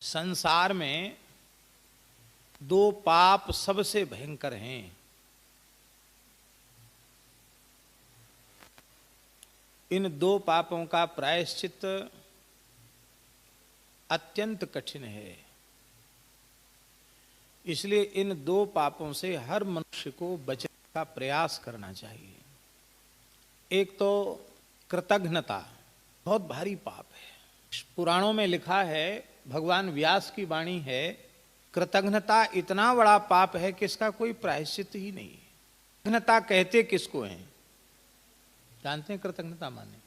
संसार में दो पाप सबसे भयंकर हैं। इन दो पापों का प्रायश्चित अत्यंत कठिन है। इसलिए इन दो पापों से हर मनुष्य को बचने का प्रयास करना चाहिए। एक तो कृतघ्नता, बहुत भारी पाप है। पुराणों में लिखा है, भगवान व्यास की वाणी है, कृतघ्नता इतना बड़ा पाप है कि इसका कोई प्रायश्चित ही नहीं है। कृतघ्नता कहते किसको हैं? जानते हैं कृतज्ञता माने?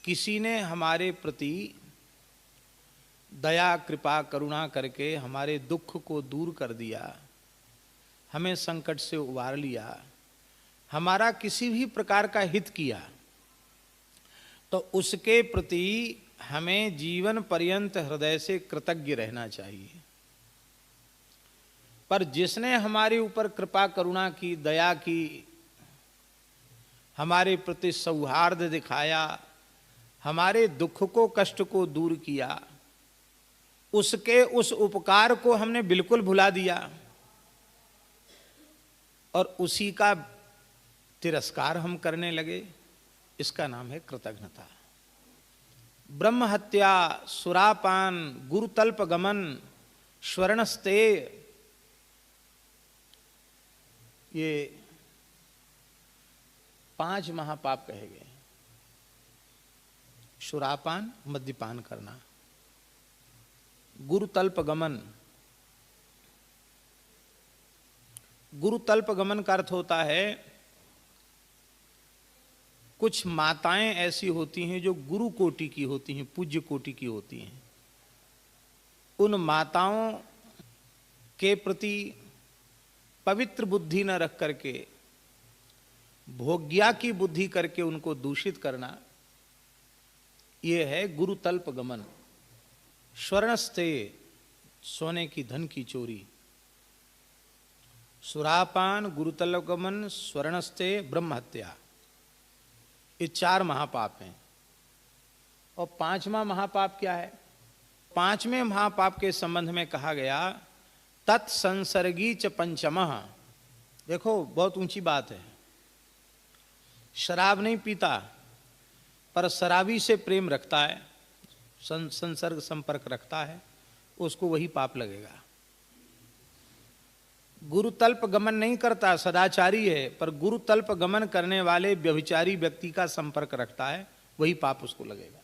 किसी ने हमारे प्रति दया कृपा करुणा करके हमारे दुख को दूर कर दिया, हमें संकट से उबार लिया, हमारा किसी भी प्रकार का हित किया, तो उसके प्रति हमें जीवन पर्यंत हृदय से कृतज्ञ रहना चाहिए। पर जिसने हमारे ऊपर कृपा करुणा की, दया की, हमारे प्रति सौहार्द दिखाया, हमारे दुख को कष्ट को दूर किया, उसके उस उपकार को हमने बिल्कुल भुला दिया और उसी का तिरस्कार हम करने लगे, इसका नाम है कृतघ्नता। ब्रह्म हत्या, सुरापान, गुरुतल्प गमन, स्वर्णस्तेय, ये 5 महापाप कहे गए। सुरापान, मद्यपान करना, गुरुतल्प गमन। गुरुतल्प गमन का अर्थ होता है, कुछ माताएं ऐसी होती हैं जो गुरु कोटि की होती हैं, पूज्य कोटि की होती हैं। उन माताओं के प्रति पवित्र बुद्धि न रख करके भोग्या की बुद्धि करके उनको दूषित करना, यह है गुरुतल्प गमन। स्वर्णस्तेय, सोने की धन की चोरी। सुरापान, गुरुतल्प गमन, स्वर्णस्तेय, ब्रह्म हत्या, ये 4 महापाप हैं। और 5वां महापाप क्या है? 5वें महापाप के संबंध में कहा गया, तत्संसर्गी च पंचमः। देखो, बहुत ऊंची बात है। शराब नहीं पीता पर शराबी से प्रेम रखता है, संसर्ग संपर्क रखता है, उसको वही पाप लगेगा। गुरुतल्प गमन नहीं करता, सदाचारी है, पर गुरुतल्प गमन करने वाले व्यभिचारी व्यक्ति का संपर्क रखता है, वही पाप उसको लगेगा।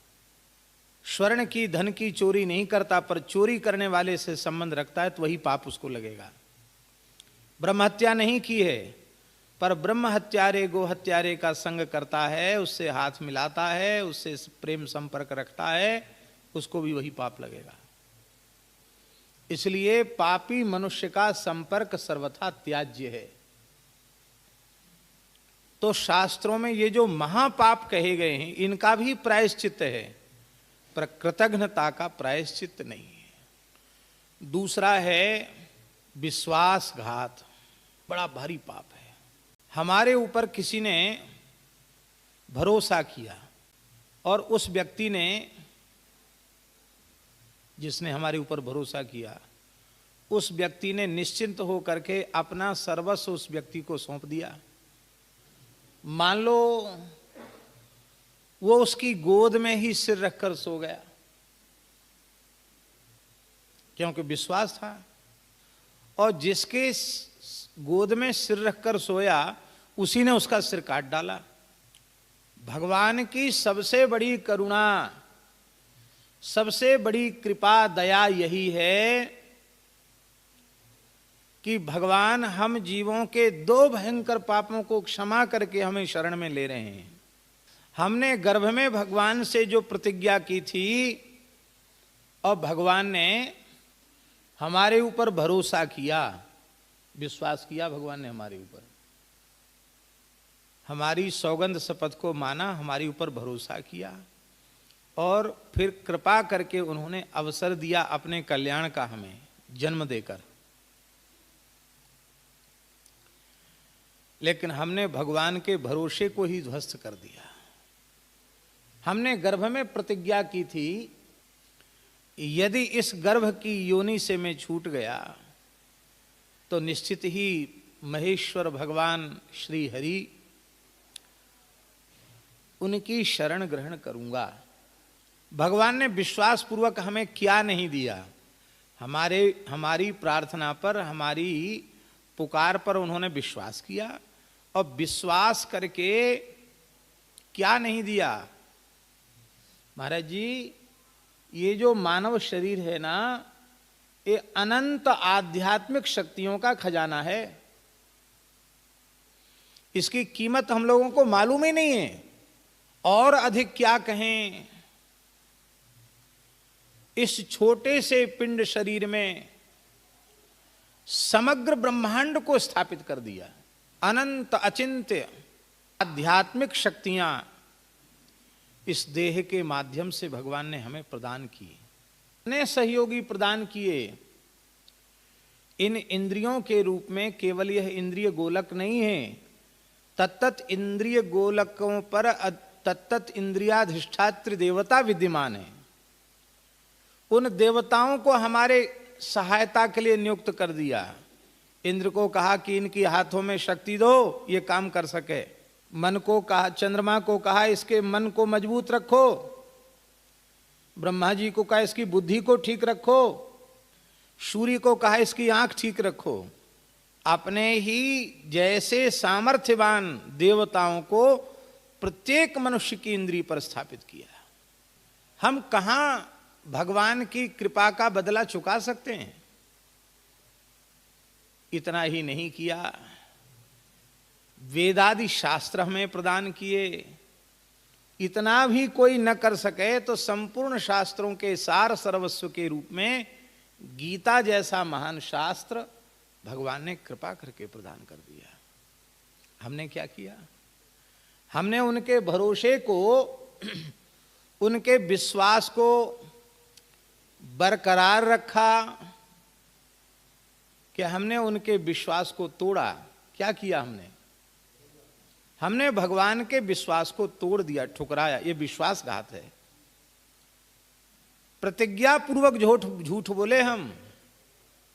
स्वर्ण की धन की चोरी नहीं करता पर चोरी करने वाले से संबंध रखता है, तो वही पाप उसको लगेगा। ब्रह्म हत्या नहीं की है पर ब्रह्म हत्यारे गो हत्यारे का संग करता है, उससे हाथ मिलाता है, उससे प्रेम संपर्क रखता है, उसको भी वही पाप लगेगा। इसलिए पापी मनुष्य का संपर्क सर्वथा त्याज्य है। तो शास्त्रों में ये जो महापाप कहे गए हैं, इनका भी प्रायश्चित है, पर कृतघ्नता का प्रायश्चित नहीं है। दूसरा है विश्वासघात, बड़ा भारी पाप है। हमारे ऊपर किसी ने भरोसा किया और उस व्यक्ति ने, जिसने हमारे ऊपर भरोसा किया, उस व्यक्ति ने निश्चिंत होकर के अपना सर्वस्व उस व्यक्ति को सौंप दिया। मान लो वो उसकी गोद में ही सिर रखकर सो गया, क्योंकि विश्वास था। और जिसके गोद में सिर रखकर सोया, उसी ने उसका सिर काट डाला। भगवान की सबसे बड़ी करुणा, सबसे बड़ी कृपा, दया यही है कि भगवान हम जीवों के 2 भयंकर पापों को क्षमा करके हमें शरण में ले रहे हैं। हमने गर्भ में भगवान से जो प्रतिज्ञा की थी, और भगवान ने हमारे ऊपर भरोसा किया, विश्वास किया भगवान ने हमारे ऊपर, हमारी सौगंध शपथ को माना, हमारे ऊपर भरोसा किया, और फिर कृपा करके उन्होंने अवसर दिया अपने कल्याण का हमें जन्म देकर। लेकिन हमने भगवान के भरोसे को ही ध्वस्त कर दिया। हमने गर्भ में प्रतिज्ञा की थी यदि इस गर्भ की योनि से मैं छूट गया तो निश्चित ही महेश्वर भगवान श्री हरि उनकी शरण ग्रहण करूंगा। भगवान ने विश्वास पूर्वक हमें क्या नहीं दिया, हमारी प्रार्थना पर, हमारी पुकार पर उन्होंने विश्वास किया, और विश्वास करके क्या नहीं दिया। महाराज जी, ये जो मानव शरीर है ना, ये अनंत आध्यात्मिक शक्तियों का खजाना है। इसकी कीमत हम लोगों को मालूम ही नहीं है, और अधिक क्या कहें। इस छोटे से पिंड शरीर में समग्र ब्रह्मांड को स्थापित कर दिया। अनंत अचिंत्य आध्यात्मिक शक्तियां इस देह के माध्यम से भगवान ने हमें प्रदान की, ने सहयोगी प्रदान किए। इन इंद्रियों के रूप में केवल यह इंद्रिय गोलक नहीं है, तत्त इंद्रिय गोलकों पर तत्त इंद्रियाधिष्ठात्र देवता विद्यमान है। उन देवताओं को हमारे सहायता के लिए नियुक्त कर दिया। इंद्र को कहा कि इनकी हाथों में शक्ति दो, ये काम कर सके। मन को कहा, चंद्रमा को कहा इसके मन को मजबूत रखो। ब्रह्मा जी को कहा इसकी बुद्धि को ठीक रखो। सूर्य को कहा इसकी आंख ठीक रखो। अपने ही जैसे सामर्थ्यवान देवताओं को प्रत्येक मनुष्य की इंद्रिय पर स्थापित किया। हम कहां भगवान की कृपा का बदला चुका सकते हैं। इतना ही नहीं किया, वेदादि शास्त्र हमें प्रदान किए। इतना भी कोई न कर सके तो संपूर्ण शास्त्रों के सार सर्वस्व के रूप में गीता जैसा महान शास्त्र भगवान ने कृपा करके प्रदान कर दिया। हमने क्या किया? हमने उनके भरोसे को, उनके विश्वास को बरकरार रखा। क्या हमने उनके विश्वास को तोड़ा? क्या किया हमने? हमने भगवान के विश्वास को तोड़ दिया, ठुकराया। ये विश्वासघात है। प्रतिज्ञा पूर्वक झूठ बोले हम।